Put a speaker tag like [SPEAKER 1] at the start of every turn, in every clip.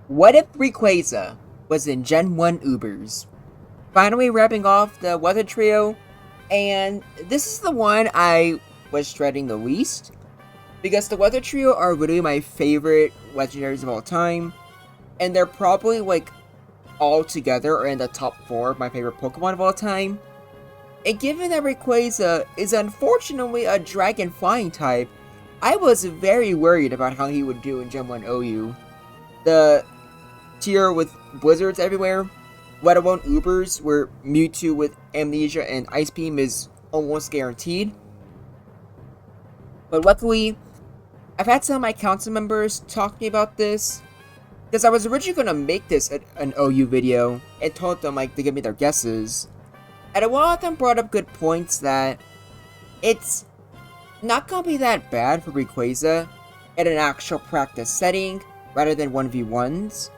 [SPEAKER 1] What if Rayquaza was in Gen 1 Ubers? Finally wrapping off the weather trio, and this is the one I was dreading the least, because the weather trio are literally my favorite legendaries of all time, and they're probably like all together are in the top 4 of my favorite Pokemon of all time. And given that Rayquaza is unfortunately a dragon flying type, I was very worried about how he would do in Gen 1 OU. The tier with blizzards everywhere, let alone Ubers, where Mewtwo with Amnesia and Ice Beam is almost guaranteed. But luckily, I've had some of my council members talk to me about this, because I was originally going to make this an OU video and told them like to give me their guesses. And a lot of them brought up good points that it's not going to be that bad for Rayquaza in an actual practice setting rather than 1v1s.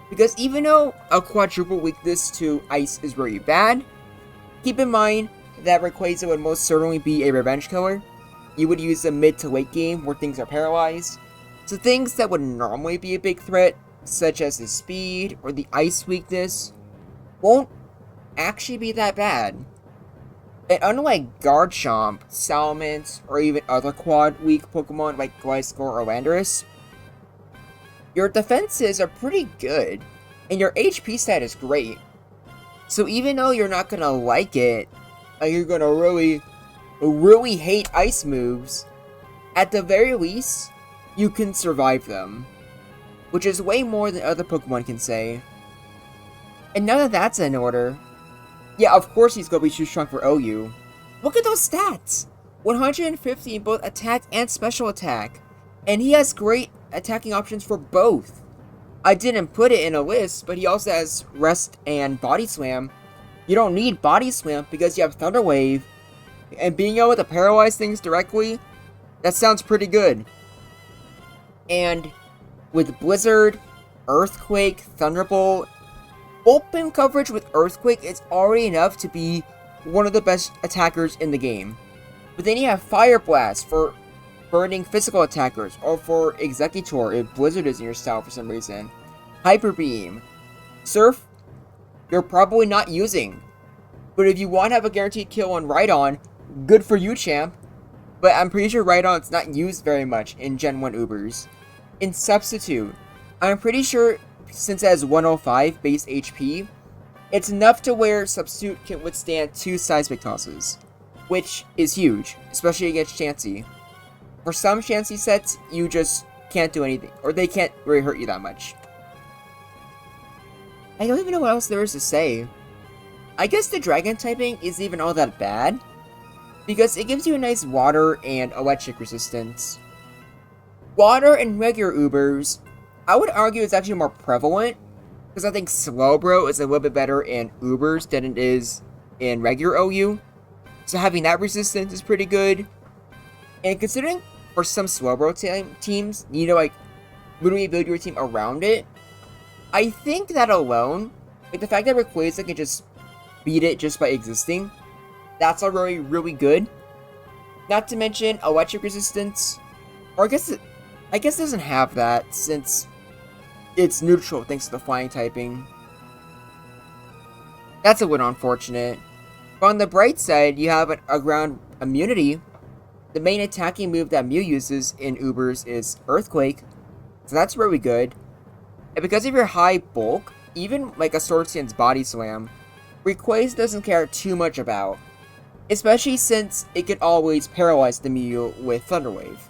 [SPEAKER 1] Because even though a quadruple weakness to ice is really bad, keep in mind that Rayquaza would most certainly be a revenge killer. You would use a mid to late game where things are paralyzed. So things that would normally be a big threat, such as his speed or the ice weakness, won't actually be that bad. And unlike Garchomp, Salamence, or even other quad weak Pokemon like Gliscor or Landorus, your defenses are pretty good, and your HP stat is great. So even though you're not gonna like it, and you're gonna really hate ice moves, at the very least, you can survive them. Which is way more than other Pokemon can say. And now that that's in order, yeah, of course he's gonna be too strong for OU. Look at those stats! 150 in both attack and special attack. And he has great attacking options for both. I didn't put it in a list, but he also has Rest and Body Slam. You don't need Body Slam because you have Thunder Wave. And being able to paralyze things directly, that sounds pretty good. And with Blizzard, Earthquake, Thunderbolt, open coverage with Earthquake is already enough to be one of the best attackers in the game. But then you have Fire Blast for burning physical attackers, or for Executor if Blizzard is in your style for some reason. Hyper Beam. Surf, you're probably not using. But if you want to have a guaranteed kill on Rhydon, good for you, champ. But I'm pretty sure Rhydon's not used very much in Gen 1 Ubers. In Substitute, I'm pretty sure since it has 105 base HP, it's enough to where Substitute can withstand 2 Seismic Tosses, which is huge, especially against Chansey. For some Chansey sets, you just can't do anything, or they can't really hurt you that much. I don't even know what else there is to say. I guess the Dragon typing isn't even all that bad, because it gives you a nice water and electric resistance. Water in regular Ubers, I would argue it's actually more prevalent, because I think Slowbro is a little bit better in Ubers than it is in regular OU. So having that resistance is pretty good. And considering for some Slowbro teams, you know, like, literally build your team around it, I think that alone, like the fact that Rayquaza can just beat it just by existing, that's already really good. Not to mention electric resistance, or I guess it doesn't have that since it's neutral thanks to the flying typing. That's a little unfortunate. But on the bright side, you have a ground immunity. The main attacking move that Mew uses in Ubers is Earthquake, so that's really good. And because of your high bulk, even like a Sword Stance Body Slam, Rayquaza doesn't care too much about, especially since it could always paralyze the Mew with Thunder Wave.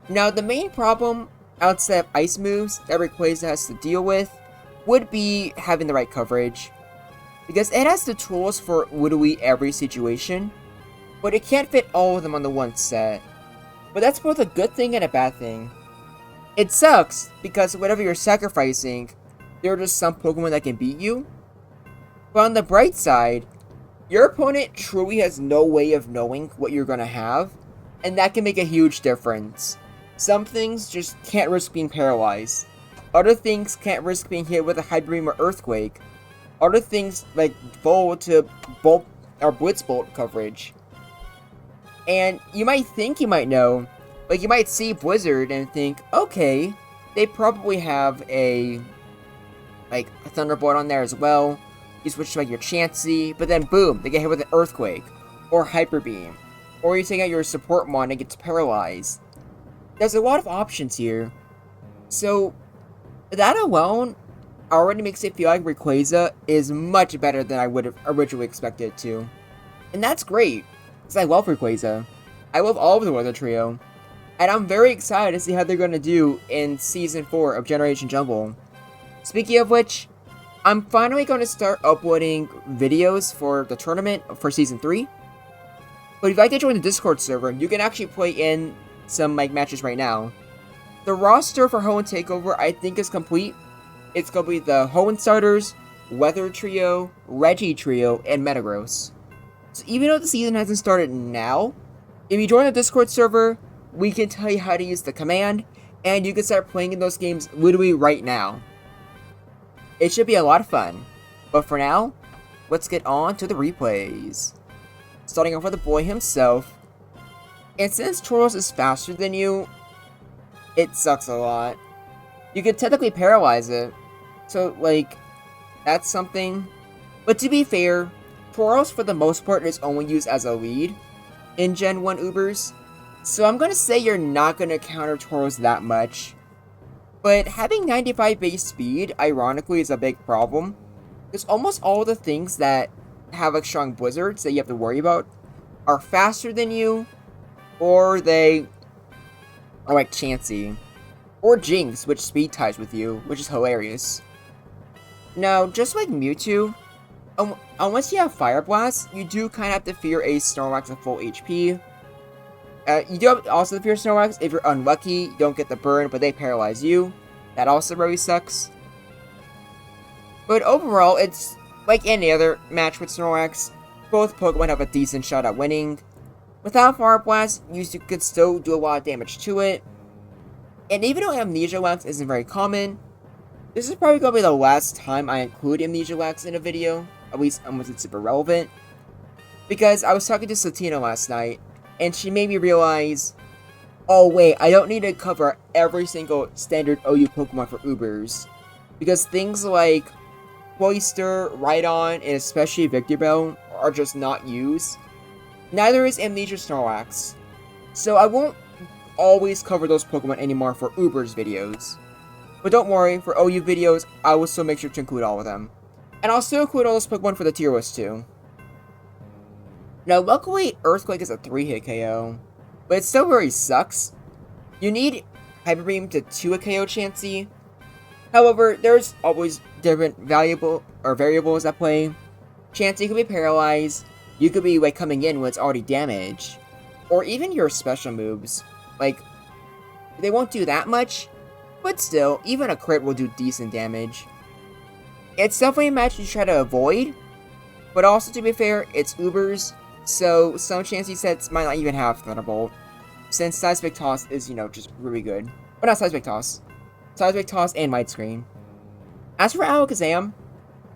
[SPEAKER 1] Now the main problem outside of ice moves that Rayquaza has to deal with would be having the right coverage, because it has the tools for literally every situation, but it can't fit all of them on the one set. But that's both a good thing and a bad thing. It sucks, because whatever you're sacrificing, there are just some Pokemon that can beat you. But on the bright side, your opponent truly has no way of knowing what you're gonna have, and that can make a huge difference. Some things just can't risk being paralyzed. Other things can't risk being hit with a Hyper Beam or Earthquake. Other things like Volt to Bolt or Blitz Bolt coverage. And you might think you might know, like you might see Blizzard and think, okay, they probably have a Thunderbolt on there as well. You switch to like your Chansey, but then boom, they get hit with an Earthquake, or Hyper Beam, or you take out your support mon and gets paralyzed. There's a lot of options here. So, that alone already makes it feel like Rayquaza is much better than I would have originally expected it to. And that's great, because I love Rayquaza. I love all of the Weather Trio. And I'm very excited to see how they're going to do in Season 4 of Generation Jumble. Speaking of which, I'm finally going to start uploading videos for the tournament for Season 3. But if you'd like to join the Discord server, you can actually play in some matches right now. The roster for Hoenn Takeover, I think, is complete. It's going to be the Hoenn starters, Weather Trio, Reggie Trio, and Metagross. So even though the season hasn't started now, if you join the Discord server, we can tell you how to use the command, and you can start playing in those games literally right now. It should be a lot of fun. But for now, let's get on to the replays. Starting off with the boy himself. And since Tauros is faster than you, it sucks a lot. You can technically paralyze it. So, that's something. But to be fair, Tauros for the most part is only used as a lead in Gen 1 Ubers. So I'm going to say you're not going to counter Tauros that much. But having 95 base speed, ironically, is a big problem. Because almost all the things that have strong blizzards that you have to worry about are faster than you, or they are like Chansey, or Jinx, which speed ties with you, which is hilarious. Now, just like Mewtwo, unless you have Fire Blast, you do kind of have to fear a Snorlax at full HP. You do also fear Snorlax if you're unlucky, you don't get the burn, but they paralyze you. That also really sucks. But overall, it's like any other match with Snorlax. Both Pokemon have a decent shot at winning. Without Fire Blast, you could still do a lot of damage to it. And even though Amnesia Wax isn't very common, this is probably going to be the last time I include Amnesia Wax in a video, at least unless it's super relevant. Because I was talking to Satina last night, and she made me realize, oh wait, I don't need to cover every single standard OU Pokemon for Ubers. Because things like Cloyster, Rhydon, and especially Victreebel are just not used. Neither is Amnesia Snorlax. So I won't always cover those Pokemon anymore for Ubers videos. But don't worry, for OU videos, I will still make sure to include all of them. And I'll still include all those Pokemon for the tier list too. Now, luckily, Earthquake is a 3-hit KO, but it still very sucks. You need Hyper Beam to 2 a KO Chansey. However, there's always different variables at play. Chansey could be paralyzed, you could be coming in when it's already damaged, or even your special moves. They won't do that much, but still, even a crit will do decent damage. It's definitely a match you try to avoid, but also to be fair, it's Ubers. So, some Chansey sets might not even have Thunderbolt, since Seismic Toss is, just really good. But not Seismic Toss. Seismic Toss and Might Screen. As for Alakazam,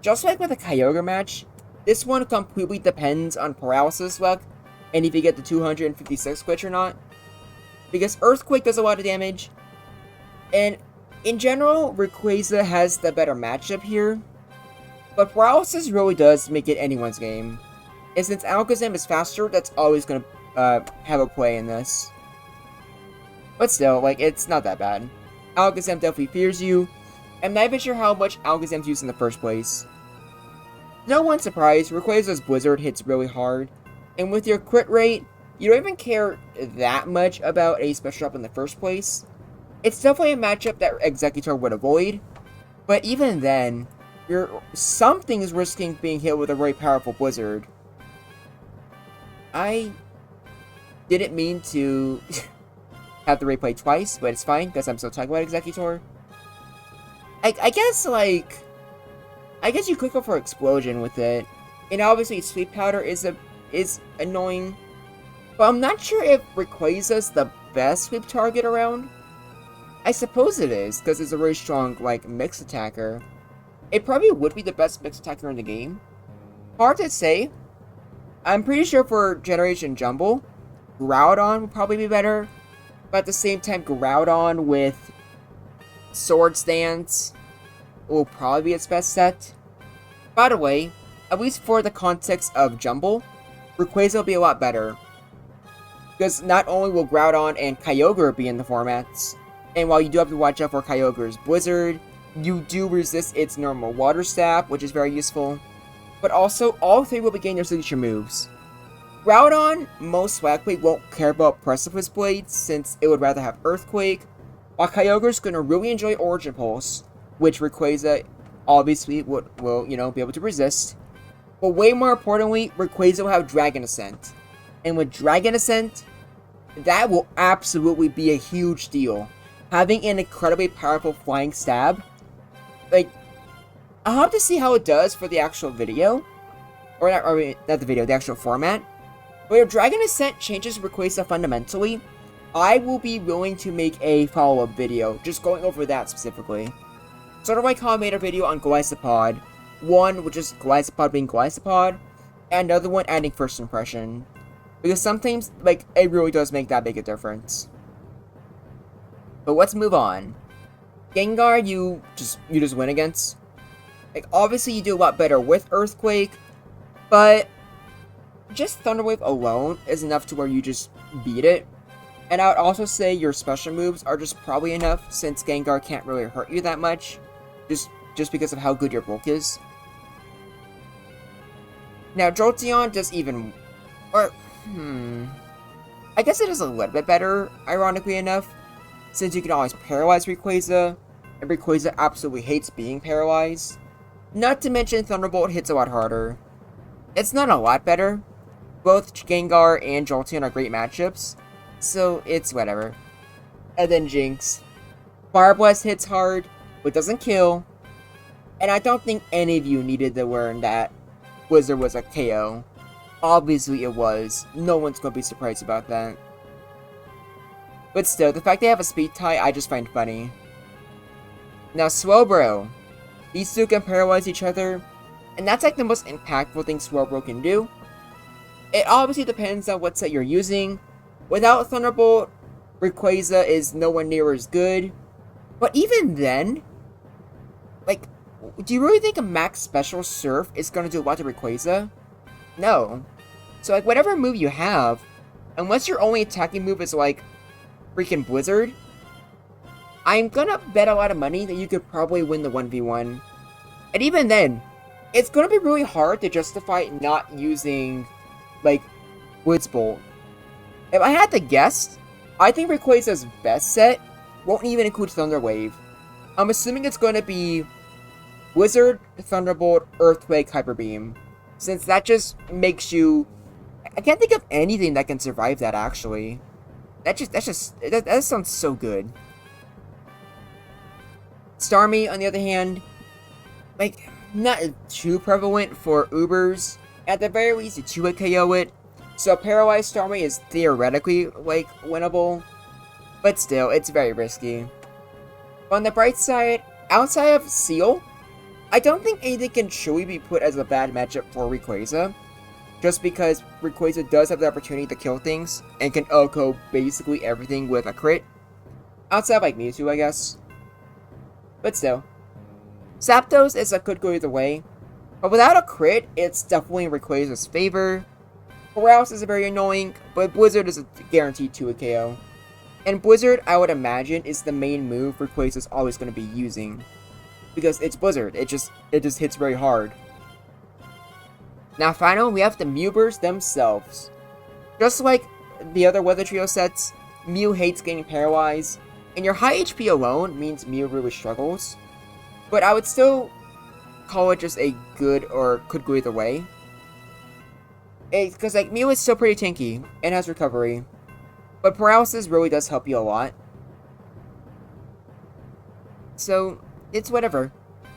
[SPEAKER 1] just like with a Kyogre match, this one completely depends on Paralysis luck, and if you get the 256 glitch or not. Because Earthquake does a lot of damage, and in general, Rayquaza has the better matchup here, but Paralysis really does make it anyone's game. And since Alakazam is faster, that's always going to have a play in this. But still, it's not that bad. Alakazam definitely fears you. I'm not even sure how much Alakazam's used in the first place. No one surprised, Rayquaza's Blizzard hits really hard. And with your crit rate, you don't even care that much about a special drop in the first place. It's definitely a matchup that Exeggutor would avoid. But even then, something's risking being hit with a very powerful Blizzard. I didn't mean to have the replay twice, but it's fine, because I'm still talking about Exeggutor. I guess you could go for Explosion with it. And obviously Sweet Powder is annoying. But I'm not sure if Rayquaza's the best sweep target around. I suppose it is, because it's a very strong, mix attacker. It probably would be the best mix attacker in the game. Hard to say. I'm pretty sure for Generation Jumble, Groudon would probably be better. But at the same time, Groudon with Swords Dance will probably be its best set. By the way, at least for the context of Jumble, Rayquaza will be a lot better. Because not only will Groudon and Kyogre be in the formats, and while you do have to watch out for Kyogre's Blizzard, you do resist its normal Water Stab, which is very useful. But also, all three will be getting their signature moves. Groudon most likely won't care about Precipice Blades, since it would rather have Earthquake, while Kyogre's gonna really enjoy Origin Pulse, which Rayquaza obviously will be able to resist. But way more importantly, Rayquaza will have Dragon Ascent. And with Dragon Ascent, that will absolutely be a huge deal. Having an incredibly powerful flying stab. Like, I'll have to see how it does for the actual video. Not the video, the actual format. But if Dragon Ascent changes Rayquaza fundamentally, I will be willing to make a follow-up video, just going over that specifically. Sort of like how I made a video on Golisopod. One, which is Golisopod being Golisopod, and another one adding First Impression. Because sometimes, like, it really does make that big a difference. But let's move on. Gengar, you just win against. Like, obviously you do a lot better with Earthquake, but just Thunder Wave alone is enough to where you just beat it. And I would also say your special moves are just probably enough, since Gengar can't really hurt you that much, just because of how good your bulk is. Now, Jolteon does even... I guess it is a little bit better, ironically enough, since you can always paralyze Rayquaza, and Rayquaza absolutely hates being paralyzed. Not to mention Thunderbolt hits a lot harder. It's not a lot better. Both Gengar and Jolteon are great matchups, so it's whatever. And then Jinx. Fire Blast hits hard, but doesn't kill. And I don't think any of you needed to learn that Blizzard was a KO. Obviously it was. No one's going to be surprised about that. But still, the fact they have a speed tie, I just find funny. Now, Slowbro. These two can paralyze each other, and that's like the most impactful thing Slowbro can do. It obviously depends on what set you're using. Without Thunderbolt, Rayquaza is nowhere near as good. But even then, like, do you really think a max special Surf is going to do a lot to Rayquaza? No. So, like, whatever move you have, unless your only attacking move is, like, freaking Blizzard, I'm gonna bet a lot of money that you could probably win the 1v1. And even then, it's gonna be really hard to justify not using, like, Blitzbolt. If I had to guess, I think Rayquaza's best set won't even include Thunder Wave. I'm assuming it's going to be Blizzard, Thunderbolt, Earthquake, Hyper Beam. Since that just makes you... I can't think of anything that can survive that, actually. That sounds so good. Starmie, on the other hand, like, not too prevalent for Ubers. At the very least, you 2-hit KO it. So Paralyzed Starmie is theoretically, like, winnable. But still, it's very risky. But on the bright side, outside of Seal, I don't think anything can truly be put as a bad matchup for Rayquaza. Just because Rayquaza does have the opportunity to kill things, and can OHKO basically everything with a crit. Outside of, like, Mewtwo, I guess. But still. Zapdos could go either way. But without a crit, it's definitely in Rayquaza's favor. Paralysis is very annoying, but Blizzard is a guaranteed 2-hit KO. And Blizzard, I would imagine, is the main move Rayquaza's always going to be using. Because it's Blizzard, it just hits very hard. Now finally, we have the Mewbers themselves. Just like the other Weather Trio sets, Mew hates getting paralyzed, and your high HP alone means Mew really struggles. But I would still call it just a good or could go either way. Because, like, Mew is still pretty tanky and has recovery. But Paralysis really does help you a lot. So, it's whatever.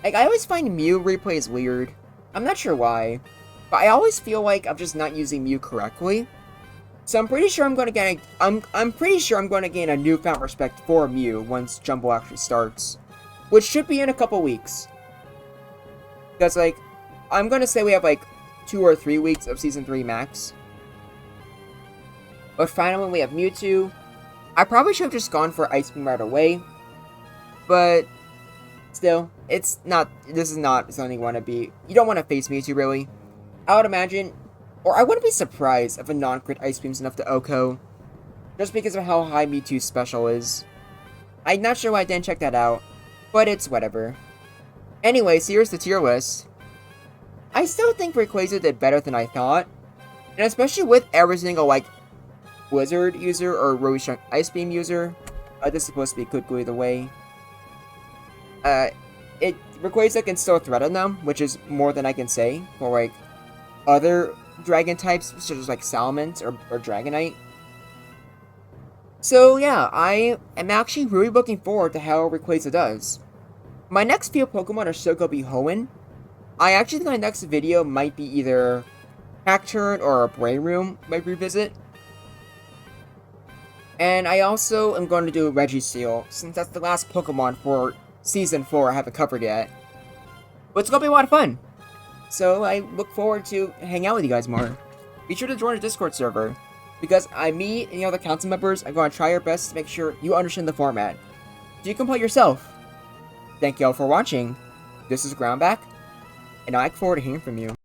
[SPEAKER 1] Like, I always find Mew replays weird. I'm not sure why. But I always feel like I'm just not using Mew correctly. So I'm pretty sure I'm going to get I'm pretty sure I'm going to gain a newfound respect for Mew once Jumble actually starts. Which should be in a couple weeks. Because, like, I'm going to say we have, like, 2 or 3 weeks of Season 3 max. But finally, we have Mewtwo. I probably should have just gone for Ice Beam right away. But still, it's not. This is not something you want to be. You don't want to face Mewtwo, really. I would imagine, or I wouldn't be surprised if a non-crit Ice Beam's enough to OHKO, just because of how high Mewtwo's special is. I'm not sure why I didn't check that out, but it's whatever. Anyways, here's the tier list. I still think Rayquaza did better than I thought, and especially with every single, like, Blizzard user or Roshan Ice Beam user. This is supposed to be quickly the way. Rayquaza can still threaten them, which is more than I can say for, like, other dragon types, such as, like, Salamence or Dragonite. So, yeah, I am actually really looking forward to how Rayquaza does. My next few Pokemon are still going to be Hoenn. I actually think my next video might be either Cacturne or a Brain Room might revisit. And I also am going to do Registeel, since that's the last Pokemon for Season 4 I haven't covered yet. But it's going to be a lot of fun. So I look forward to hanging out with you guys more. Be sure to join the Discord server, because me and the other council members are going to try our best to make sure you understand the format, so you can play yourself. Thank you all for watching. This is Groundback, and I look forward to hearing from you.